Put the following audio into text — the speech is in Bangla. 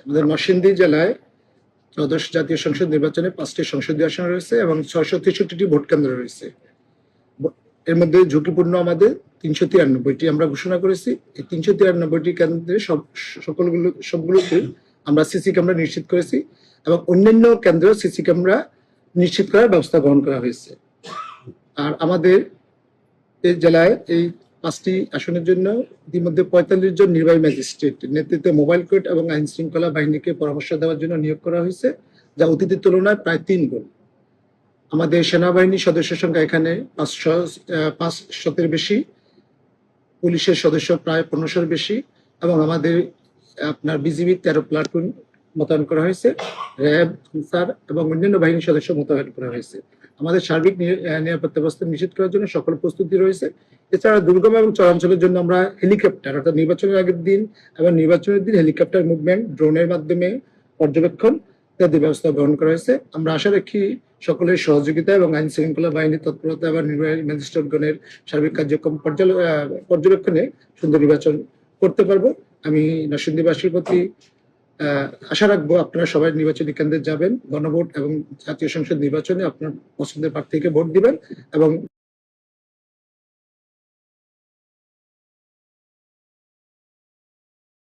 আমাদের নরসিংদী জেলায় ত্রয়োদশ জাতীয় সংসদ নির্বাচনে 5টি সংসদীয় আসন রয়েছে এবং 663টি ভোট কেন্দ্র রয়েছে। এর মধ্যে ঝুঁকিপূর্ণ আমাদের 393টি আমরা ঘোষণা করেছি। এই 393টি কেন্দ্রে সবগুলোতে আমরা সিসি ক্যামেরা নিশ্চিত করেছি এবং অন্যান্য কেন্দ্রে সিসি ক্যামেরা নিশ্চিত করার ব্যবস্থা গ্রহণ করা হয়েছে। আর আমাদের এই জেলায় এই 5টি আসনের জন্য ইতিমধ্যে 45 জন নির্বাহী ম্যাজিস্ট্রেট নেতৃত্বে মোবাইল কোর্ট এবং আইন শৃঙ্খলা বাহিনীকে পরামর্শ দেওয়ার জন্য নিয়োগ করা হয়েছে, যা অতীতের তুলনায় প্রায় 3 গুণ। আমাদের সেনাবাহিনীর সদস্যের সংখ্যা এখানে 500-এর বেশি, পুলিশের সদস্য প্রায় 1500-এর বেশি এবং আমাদের আপনার বিজিবি 13 প্লাটুন মোতায়েন করা হয়েছে, র্যাব, আনসার এবং অন্যান্য বাহিনীর সদস্য মোতায়েন করা হয়েছে। আমাদের সার্বিক নিরাপত্তা ব্যবস্থা নিশ্চিত করার জন্য সকল প্রস্তুতি রয়েছে। এছাড়া দুর্গম এবং চরাঞ্চলের জন্য আমরা হেলিকপ্টার অর্থাৎ নির্বাচনের আগের দিন এবং নির্বাচনের দিন হেলিকপ্টার মুভমেন্ট, ড্রোনের মাধ্যমে পর্যবেক্ষণ ইত্যাদি ব্যবস্থা গ্রহণ করা হয়েছে। আমরা আশা রাখি সকলের সহযোগিতা এবং আইন শৃঙ্খলা বাহিনীর তৎপরতা এবং নির্বাহী ম্যাজিস্ট্রেটগণের সার্বিক কার্যক্রম পর্যবেক্ষণে সুন্দর নির্বাচন করতে পারবো। আমি নরসিংদীবাসীর প্রতি আশা রাখবো আপনারা সবাই নির্বাচনী কেন্দ্রে যাবেন, গণভোট এবং জাতীয় সংসদ নির্বাচনে আপনার পছন্দের প্রার্থীকে ভোট দিবেন এবং